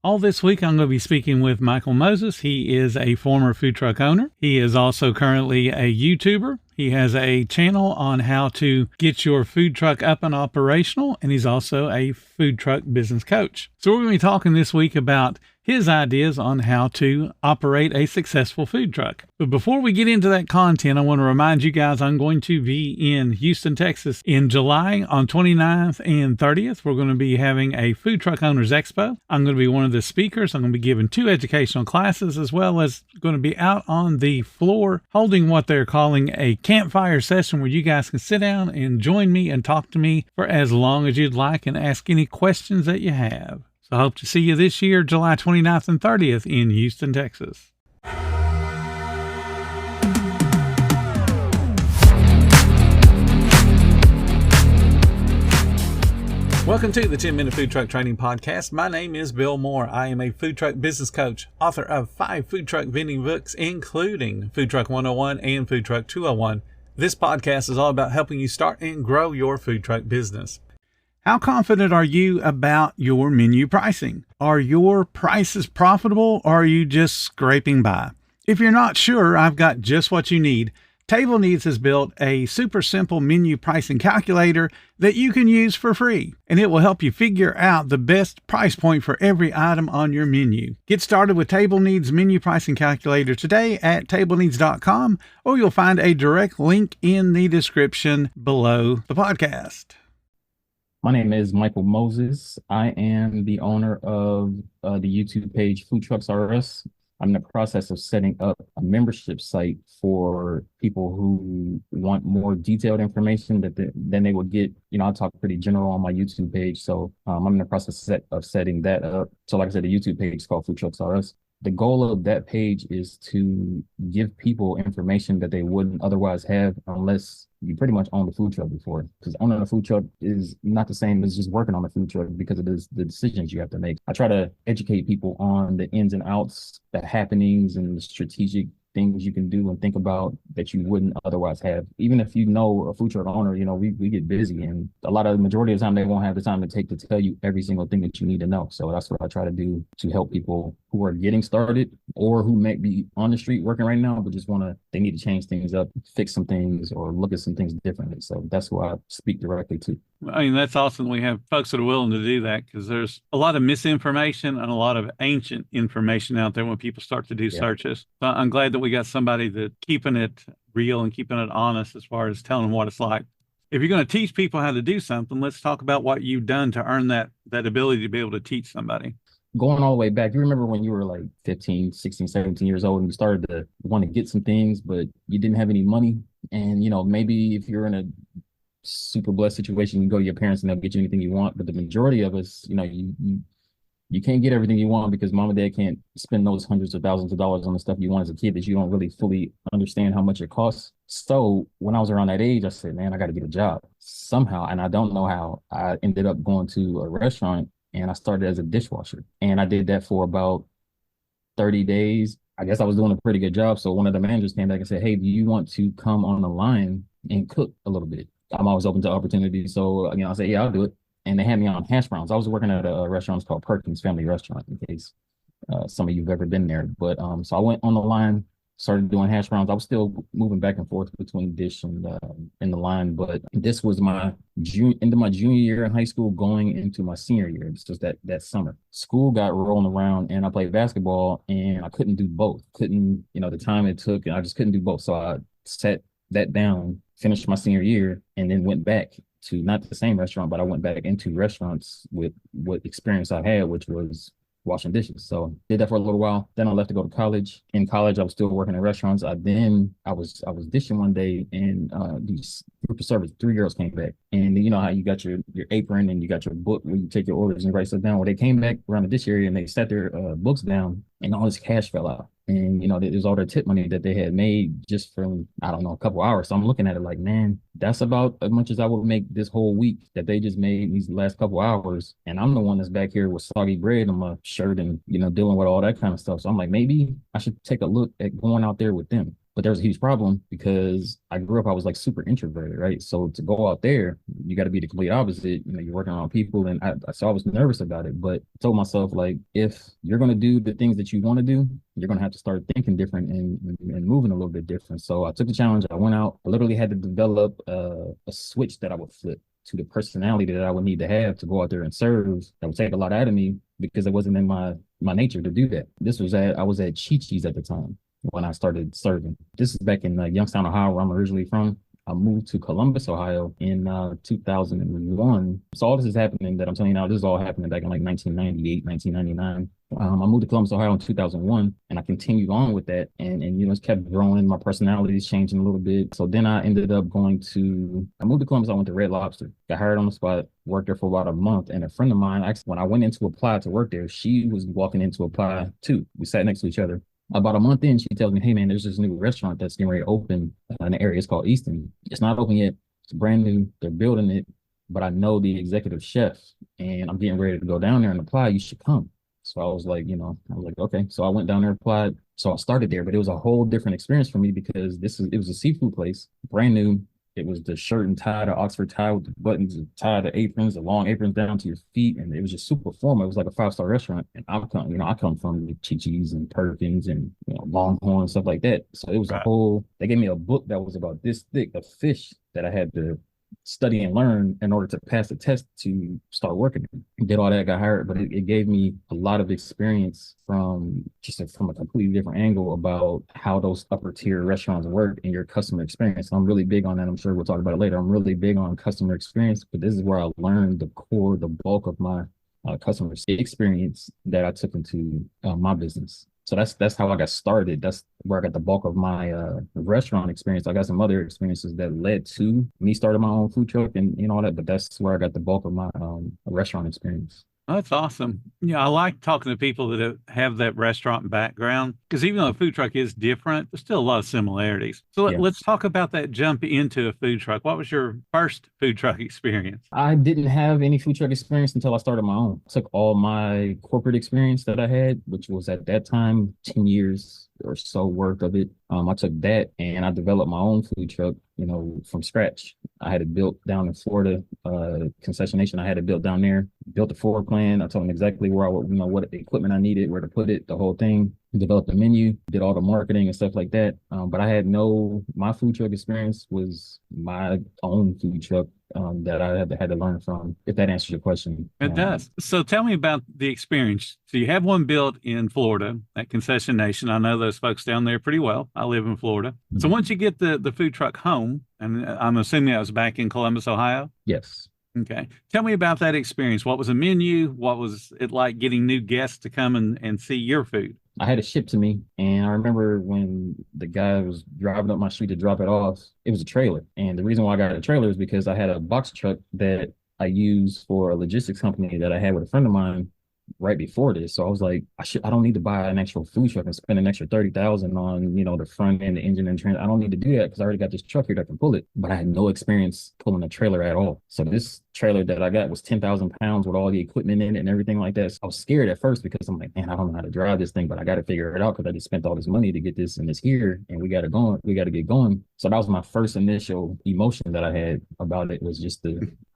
All this week, I'm going to be speaking with Michael Moses. He is a former food truck owner. He is also currently a YouTuber. He has a channel on how to get your food truck up and operational, and he's also a food truck business coach. So we're going to be talking this week about his ideas on how to operate a successful food truck. But before we get into that content, I want to remind you guys I'm going to be in Houston, Texas in July on 29th and 30th. We're going to be having a Food Truck Owners Expo. I'm going to be one of the speakers. I'm going to be giving 2 educational classes, as well as going to be out on the floor holding what they're calling a campfire session where you guys can sit down and join me and talk to me for as long as you'd like and ask any questions that you have. So I hope to see you this year, July 29th and 30th in Houston, Texas. Welcome to the 10-Minute Food Truck Training Podcast. My name is Bill Moore. I am a food truck business coach, author of 5 food truck vending books, including Food Truck 101 and Food Truck 201. This podcast is all about helping you start and grow your food truck business. How confident are you about your menu pricing? Are your prices profitable, or are you just scraping by? If you're not sure, I've got just what you need. Table Needs has built a super simple menu pricing calculator that you can use for free, and it will help you figure out the best price point for every item on your menu. Get started with Table Needs menu pricing calculator today at tableneeds.com, or you'll find a direct link in the description below the podcast. My name is Michael Moses. I am the owner of the YouTube page Food Trucks R Us. I'm in the process of setting up a membership site for people who want more detailed information than they would get. I talk pretty general on my YouTube page. So I'm in the process of setting that up. So like I said, the YouTube page is called Food Trucks R Us. The goal of that page is to give people information that they wouldn't otherwise have unless you pretty much owned a food truck before. Because owning a food truck is not the same as just working on a food truck because of the decisions you have to make. I try to educate people on the ins and outs, the happenings, and the strategic things you can do and think about that you wouldn't otherwise have. Even if you know a food truck owner, we get busy, and the majority of the time they won't have the time to take to tell you every single thing that you need to know. So that's what I try to do to help people who are getting started or who may be on the street working right now, but just they need to change things up, fix some things, or look at some things differently. So that's who I speak directly to. I mean, that's awesome. We have folks that are willing to do that, because there's a lot of misinformation and a lot of ancient information out there when people start to do searches. So I'm glad that we got somebody that's keeping it real and keeping it honest as far as telling them what it's like. If you're going to teach people how to do something, let's talk about what you've done to earn that ability to be able to teach somebody. Going all the way back, you remember when you were like 15, 16, 17 years old and you started to want to get some things, but you didn't have any money. And, maybe if you're in a super blessed situation, you go to your parents and they'll get you anything you want. But the majority of us, you can't get everything you want because mom and dad can't spend those hundreds of thousands of dollars on the stuff you want as a kid that you don't really fully understand how much it costs. So when I was around that age, I said, man, I got to get a job somehow. And I don't know how. I ended up going to a restaurant and I started as a dishwasher. And I did that for about 30 days. I guess I was doing a pretty good job. So one of the managers came back and said, hey, do you want to come on the line and cook a little bit? I'm always open to opportunities. So, I said, yeah, I'll do it. And they had me on hash browns. I was working at a restaurant called Perkins Family Restaurant, in case some of you've ever been there. But so I went on the line, started doing hash browns. I was still moving back and forth between dish and in the line. But this was my into my junior year in high school, going into my senior year. This was that summer. School got rolling around and I played basketball and I couldn't do both. The time it took, and I just couldn't do both. So I set that down, finished my senior year, and then went back to not the same restaurant, but I went back into restaurants with what experience I had, which was washing dishes. So did that for a little while. Then I left to go to college. In college, I was still working in restaurants. I was dishing one day, and these group of service, 3 girls came back. And you know how you got your apron and you got your book where you take your orders and write stuff down. Well, they came back around the dish area and they set their books down, and all this cash fell out. And, there's all their tip money that they had made just from, I don't know, a couple hours. So I'm looking at it like, man, that's about as much as I would make this whole week that they just made these last couple hours. And I'm the one that's back here with soggy bread on my shirt and, dealing with all that kind of stuff. So I'm like, maybe I should take a look at going out there with them. But there was a huge problem because I grew up, I was like super introverted, right? So to go out there, you got to be the complete opposite. You know, you're working around people, and so I was nervous about it. But I told myself, like, if you're gonna do the things that you want to do, you're gonna have to start thinking different and moving a little bit different. So I took the challenge. I went out. I literally had to develop a switch that I would flip to the personality that I would need to have to go out there and serve. That would take a lot out of me because it wasn't in my nature to do that. I was at Chi-Chi's at the time when I started serving. This is back in Youngstown, Ohio, where I'm originally from. I moved to Columbus, Ohio in 2001. So all this is happening that I'm telling you now, this is all happening back in like 1998, 1999. I moved to Columbus, Ohio in 2001, and I continued on with that. And you know, it's kept growing. My personality is changing a little bit. So then I ended up I moved to Columbus. I went to Red Lobster, got hired on the spot, worked there for about a month. And a friend of mine, actually, when I went in to apply to work there, she was walking in to apply too. We sat next to each other. About a month in, she tells me, "Hey man, there's this new restaurant that's getting ready to open in the area. It's called Easton. It's not open yet. It's brand new. They're building it, but I know the executive chef, and I'm getting ready to go down there and apply. You should come." So I was like, okay. So I went down there, applied. So I started there, but it was a whole different experience for me because it was a seafood place, brand new. It was the shirt and tie, the Oxford tie with the buttons, the tie, the aprons, the long aprons down to your feet, and it was just super formal. It was like a 5-star restaurant, and I come from Chi-Chi's and Perkins and Longhorn and stuff like that. So it was a Right. whole. They gave me a book that was about this thick of fish that I had to study and learn in order to pass the test to start working. Did all that, got hired, but it gave me a lot of experience from a completely different angle about how those upper tier restaurants work and your customer experience. I'm really big on that. I'm sure we'll talk about it later. I'm really big on customer experience, but this is where I learned the bulk of my customer experience that I took into my business. So that's how I got started. That's where I got the bulk of my restaurant experience. I got some other experiences that led to me starting my own food truck and all that, but that's where I got the bulk of my restaurant experience. That's awesome. Yeah, I like talking to people that have that restaurant background because even though a food truck is different, there's still a lot of similarities. So Yeah. let's talk about that jump into a food truck. What was your first food truck experience? I didn't have any food truck experience until I started my own. I took all my corporate experience that I had, which was at that time 10 years or so worth of it. I took that and I developed my own food truck, from scratch. I had it built down in Florida, Concession Nation. I had it built down there, built the floor plan. I told them exactly where what equipment I needed, where to put it, the whole thing. Developed the menu, did all the marketing and stuff like that. But my food truck experience was my own food truck that I had to learn from, if that answers your question. It does. So tell me about the experience. So you have one built in Florida at Concession Nation. I know those folks down there pretty well. I live in Florida. So once you get the food truck home, and I'm assuming that was back in Columbus, Ohio. Yes. Okay. Tell me about that experience. What was the menu? What was it like getting new guests to come and see your food? I had it shipped to me, and I remember when the guy was driving up my street to drop it off, it was a trailer. And the reason why I got a trailer is because I had a box truck that I used for a logistics company that I had with a friend of mine right before this. So I was like, I don't need to buy an actual food truck and spend an extra 30,000 on, the front end, the engine and trans. I don't need to do that because I already got this truck here that can pull it. But I had no experience pulling a trailer at all. So this trailer that I got was 10,000 pounds with all the equipment in it and everything like that. So I was scared at first because I'm like, man, I don't know how to drive this thing, but I got to figure it out because I just spent all this money to get this and it's here and we got to get going. So that was my first initial emotion that I had about it, was just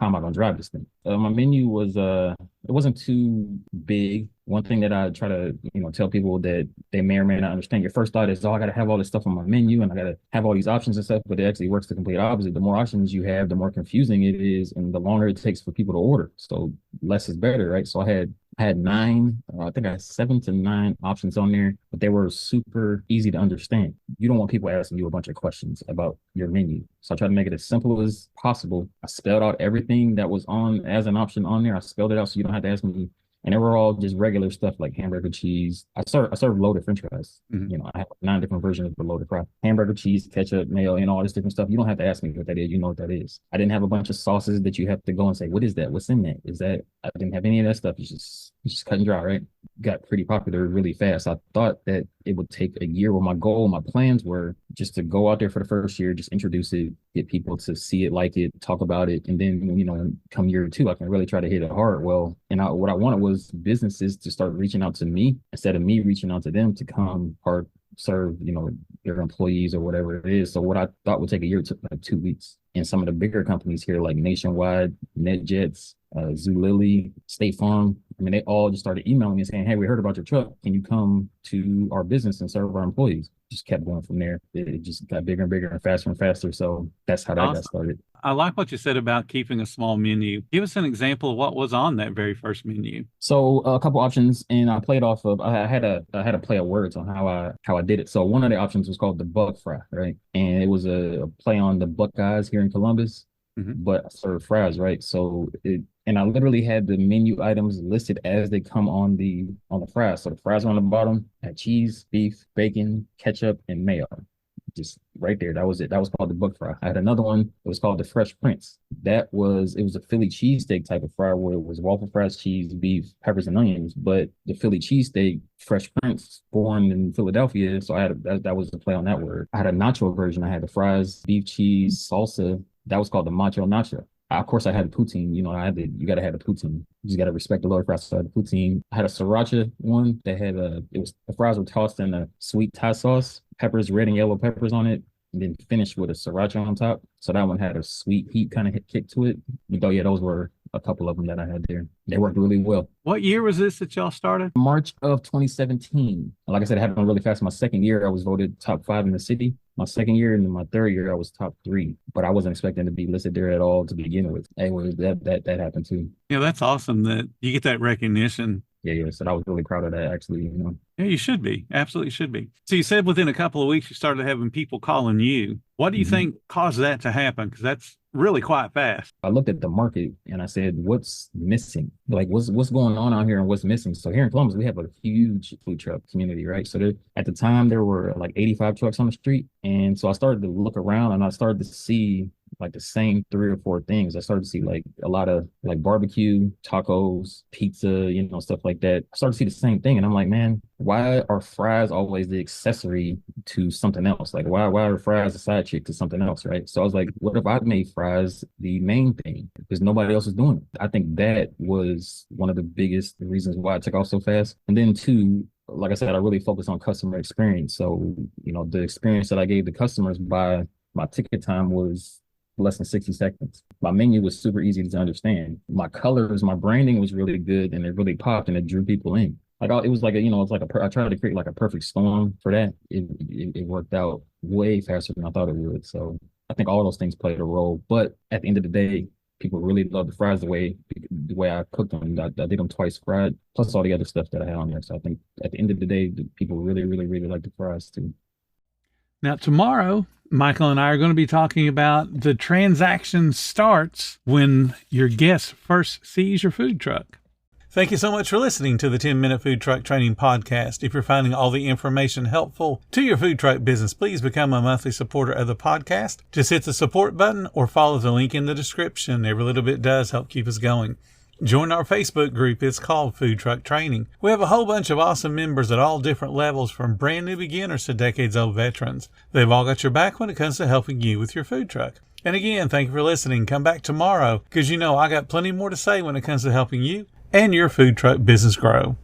how am I going to drive this thing? My menu was, it wasn't too big. One thing that I try to, tell people that they may or may not understand, your first thought is, oh, I got to have all this stuff on my menu and I got to have all these options and stuff, but it actually works the complete opposite. The more options you have, the more confusing it is and the longer it takes for people to order. So less is better, right? So I had nine, I think I had 7 to 9 options on there, but they were super easy to understand. You don't want people asking you a bunch of questions about your menu. So I try to make it as simple as possible. I spelled out everything that was on as an option on there. I spelled it out so you don't have to ask me. And they were all just regular stuff like hamburger, cheese. I serve loaded French fries. Mm-hmm. I have 9 different versions of the loaded fry. Hamburger, cheese, ketchup, mayo, and all this different stuff. You don't have to ask me what that is. You know what that is. I didn't have a bunch of sauces that you have to go and say, what is that? What's in that? I didn't have any of that stuff. It's just cut and dry, right? Got pretty popular really fast. I thought that it would take a year. Well, my plans were just to go out there for the first year, just introduce it, get people to see it, like it, talk about it. And then, come year 2, I can really try to hit it hard. Well, what I wanted was businesses to start reaching out to me instead of me reaching out to them to come part serve, their employees or whatever it is. So what I thought would take a year took like 2 weeks. And some of the bigger companies here, like Nationwide, NetJets, Zulily, State Farm, I mean, they all just started emailing me and saying, "Hey, we heard about your truck. Can you come to our business and serve our employees?" Just kept going from there. It just got bigger and bigger and faster and faster. So that's how that got Awesome. started. I like what you said about keeping a small menu. Give us an example of what was on that very first menu. So a couple options, and I played off of. I had a play of words on how I did it. So one of the options was called the Buck Fry, right? And it was a play on the Buckeyes here in Columbus, Mm-hmm. but I served fries, right? And I literally had the menu items listed as they come on the fries. So the fries are on the bottom, had cheese, beef, bacon, ketchup, and mayo. Just right there. That was it. That was called the Buck Fry. I had another one. It was called the Fresh Prince. It was a Philly cheesesteak type of fry where it was waffle fries, cheese, beef, peppers, and onions. But the Philly cheesesteak, Fresh Prince, born in Philadelphia. So that was the play on that word. I had a nacho version. I had the fries, beef, cheese, salsa. That was called the Macho Nacho. Of course, I had the poutine. You got to have the poutine. You just got to respect the Lord Christ. So I had the poutine. I had a sriracha one that had the fries were tossed in a sweet Thai sauce, peppers, red and yellow peppers on it, and then finished with a sriracha on top. So that one had a sweet heat kind of kick to it. Yeah, those were a couple of them that I had there. They worked really well. What year was this that y'all started? March of 2017. Like I said, it happened really fast. My second year, I was voted top 5 in the city. My second year and my third year, I was top 3, but I wasn't expecting to be listed there at all to begin with. Anyway, that happened too. Yeah, that's awesome that you get that recognition. Yeah. So I was really proud of that, actually. Yeah, you should be. Absolutely should be. So you said within a couple of weeks you started having people calling you. What do you think caused that to happen? Because that's really quite fast. I looked at the market and I said, "What's missing? Like, what's going on out here and what's missing?" So here in Columbus, we have a huge food truck community, right? So at the time, there were like 85 trucks on the street, and so I started to look around and I started to see like the same 3 or 4 things. I started to see like a lot of like barbecue, tacos, pizza, stuff like that. I started to see the same thing, and I'm like, man, why are fries always the accessory to something else? Like, why are fries a side chick to something else, right? So I was like, what if I made fries the main thing? Because nobody else is doing it. I think that was one of the biggest reasons why it took off so fast. And then two, like I said, I really focused on customer experience. So, the experience that I gave the customers by my ticket time was less than 60 seconds. My menu was super easy to understand. My colors, my branding was really good, and it really popped and it drew people in. Like it was like I tried to create like a perfect storm for that. It worked out way faster than I thought it would. So I think all those things played a role. But at the end of the day, people really loved the fries the way I cooked them. I did them twice fried, plus all the other stuff that I had on there. So I think at the end of the day, the people really, really, really like the fries too. Now, tomorrow, Michael and I are going to be talking about the transaction starts when your guest first sees your food truck. Thank you so much for listening to the 10-Minute Food Truck Training Podcast. If you're finding all the information helpful to your food truck business, please become a monthly supporter of the podcast. Just hit the support button or follow the link in the description. Every little bit does help keep us going. Join our Facebook group. It's called Food Truck Training. We have a whole bunch of awesome members at all different levels, from brand new beginners to decades-old veterans. They've all got your back when it comes to helping you with your food truck. And again, thank you for listening. Come back tomorrow because I got plenty more to say when it comes to helping you and your food truck business grow.